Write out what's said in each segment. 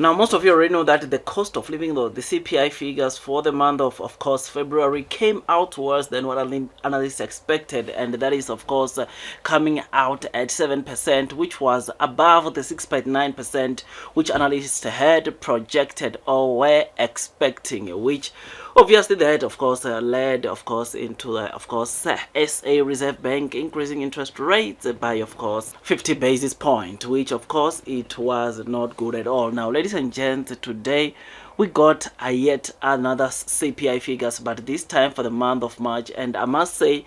Now, most of you already know that the cost of living, though, the CPI figures for the month of course, February came out worse than what analysts expected, and that is, of course, coming out at 7%, which was above the 6.9% which analysts had projected or were expecting, which obviously that of course led of course into SA Reserve Bank increasing interest rates by of course 50 basis points, which of course it was not good at all. Now, ladies and gents, today we got yet another CPI figures, but this time for the month of March, and I must say,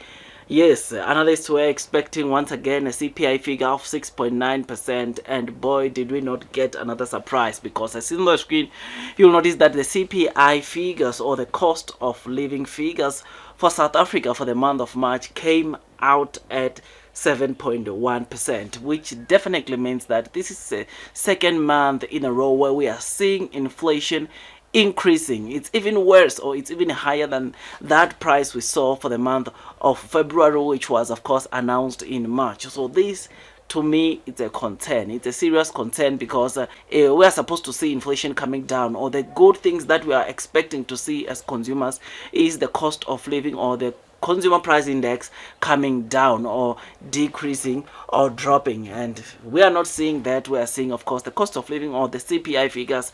yes, analysts were expecting once again a CPI figure of 6.9%, and boy, did we not get another surprise, because as seen on the screen, you'll notice that the CPI figures, or the cost of living figures for South Africa for the month of March, came out at 7.1%, which definitely means that this is the second month in a row where we are seeing inflation increasing. It's even worse, or it's even higher than that price we saw for the month of February, which was of course announced in March. So this, to me, it's a concern. It's a serious concern, because we are supposed to see inflation coming down, or the good things that we are expecting to see as consumers is the cost of living, or the consumer price index coming down or decreasing or dropping, and we are not seeing that. We are seeing of course the cost of living, or the CPI figures,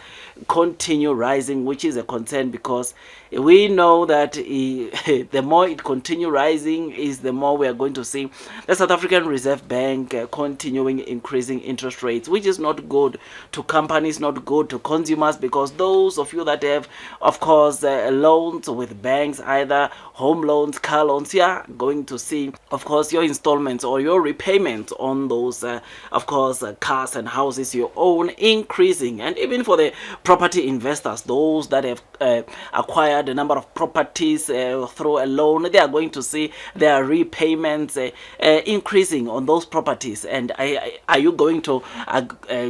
continue rising, which is a concern, because we know that the more it continue rising is the more we are going to see the South African Reserve Bank continuing increasing interest rates, which is not good to companies, not good to consumers, because those of you that have of course loans with banks, either home loans, car loans, you are going to see of course your installments or your repayments on those of course cars and houses you own increasing. And even for the property investors, those that have acquired a number of properties through a loan, they are going to see their repayments increasing on those properties. And are you going to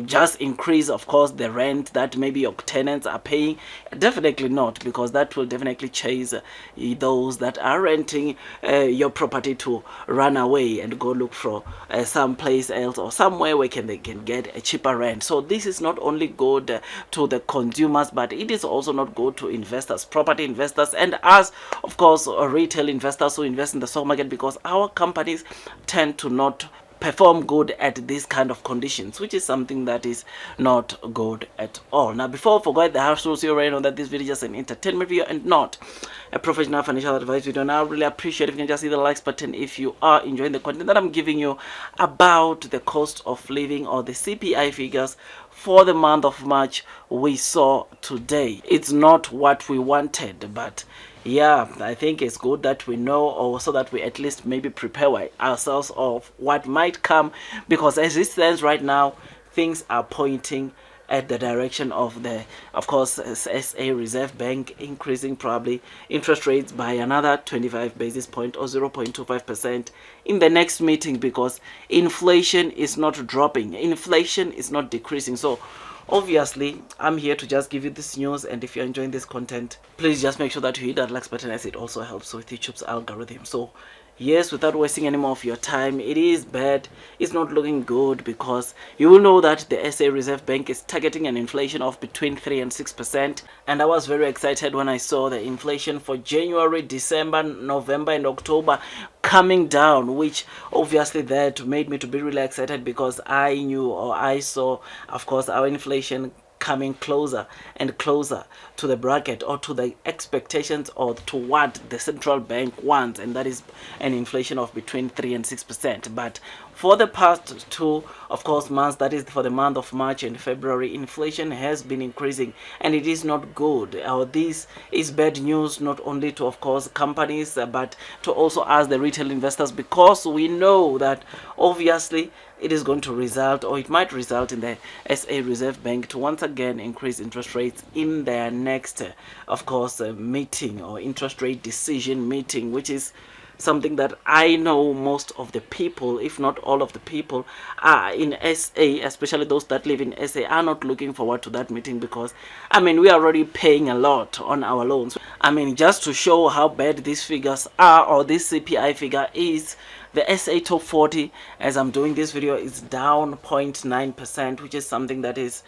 just increase of course the rent that maybe your tenants are paying? Definitely not, because that will definitely chase those that are renting your property to run away and go look for someplace else, or somewhere where they can get a cheaper rent. So this is not only good to the consumers, but it is also not good to investors, property investors, and us of course retail investors who invest in the stock market, because our companies tend to not perform good at these kind of conditions, which is something that is not good at all. Now, before I forget the house rules, you already know that this video is just an entertainment video and not a professional financial advice video. And I really appreciate if you can just hit the likes button if you are enjoying the content that I'm giving you about the cost of living, or the CPI figures for the month of March we saw today. It's not what we wanted, but yeah, I think it's good that we know, or so that we at least maybe prepare ourselves of what might come, because as it stands right now, things are pointing at the direction of the of course SA Reserve Bank increasing probably interest rates by another 25 basis point or 0.25% in the next meeting, because inflation is not dropping, inflation is not decreasing. So obviously, I'm here to just give you this news, and if you're enjoying this content, please just make sure that you hit that like button, as it also helps with YouTube's algorithm. So yes, without wasting any more of your time, it is bad, it's not looking good, because you will know that the SA Reserve Bank is targeting an inflation of between 3 and 6%, and I was very excited when I saw the inflation for January, December, November and October coming down, which obviously that made me to be really excited, because I knew, or I saw of course our inflation coming closer and closer to the bracket, or to the expectations, or to what the central bank wants, and that is an inflation of between 3 and 6%. But for the past two of course months, that is for the month of March and February, inflation has been increasing, and it is not good. This is bad news, not only to of course companies, but to also us the retail investors, because we know that obviously it is going to result, or it might result, in the SA Reserve Bank to once again increase interest rates in their next of course meeting, or interest rate decision meeting, which is something that I know most of the people, if not all of the people, are in SA, especially those that live in SA, are not looking forward to that meeting, because I mean, we are already paying a lot on our loans. I mean, just to show how bad these figures are, or this CPI figure is, The SA top 40, as I'm doing this video, is down 0.9%, which is something that is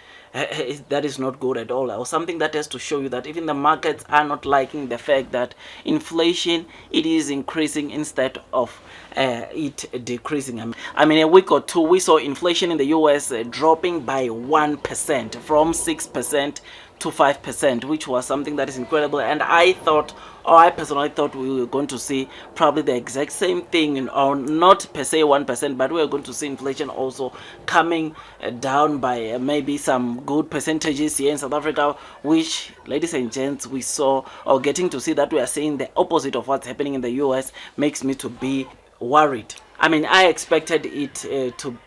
not good at all, or something that has to show you that even the markets are not liking the fact that inflation, it is increasing instead of it decreasing. I mean, a week or two we saw inflation in the US dropping by 1%, from 6% to 5%, which was something that is incredible. And I thought, or I personally thought, we were going to see probably the exact same thing, or not per se 1%, but we are going to see inflation also coming down by maybe some good percentages here in South Africa, which, ladies and gents, we saw, or getting to see that we are seeing the opposite of what's happening in the US, makes me to be worried. I mean, I expected it to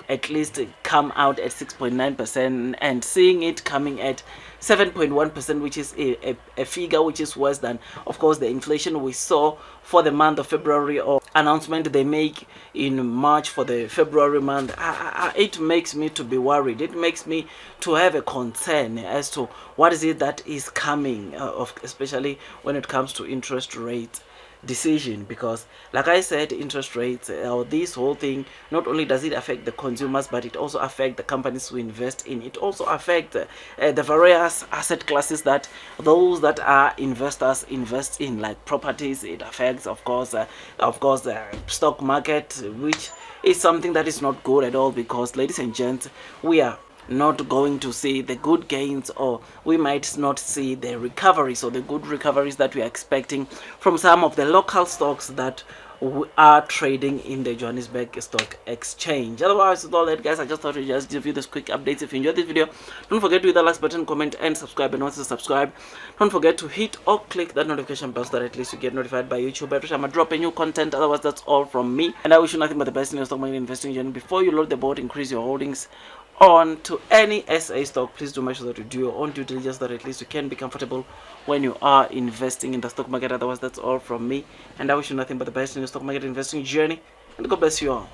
at least come out at 6.9%, and seeing it coming at 7.1%, which is a figure which is worse than, of course, the inflation we saw for the month of February, or announcement they make in March for the February month. It makes me to be worried. It makes me to have a concern as to what is it that is coming, especially when it comes to interest rates decision. Because, like I said, interest rates, or this whole thing, not only does it affect the consumers, but it also affects the companies who invest in it. Also affects the various asset classes that those that are investors invest in, like properties. It affects, of course, the stock market, which is something that is not good at all, because, ladies and gents, we are not going to see the good gains, or we might not see the recoveries, or the good recoveries that we are expecting from some of the local stocks that are trading in the Johannesburg Stock Exchange. Otherwise, with all that, guys, I just thought to just give you this quick updates. If you enjoyed this video, don't forget to hit the like button, comment, and subscribe. And once you subscribe, don't forget to hit or click that notification bell, so that at least you get notified by YouTube every time I drop a new content. Otherwise, that's all from me, and I wish you nothing but the best in your stock market investing journey. Before you load the boat, increase your holdings on to any SA stock, please do make sure that you do your own due diligence, that at least you can be comfortable when you are investing in the stock market. Otherwise, that's all from me, and I wish you nothing but the best in your stock market investing journey, and God bless you all.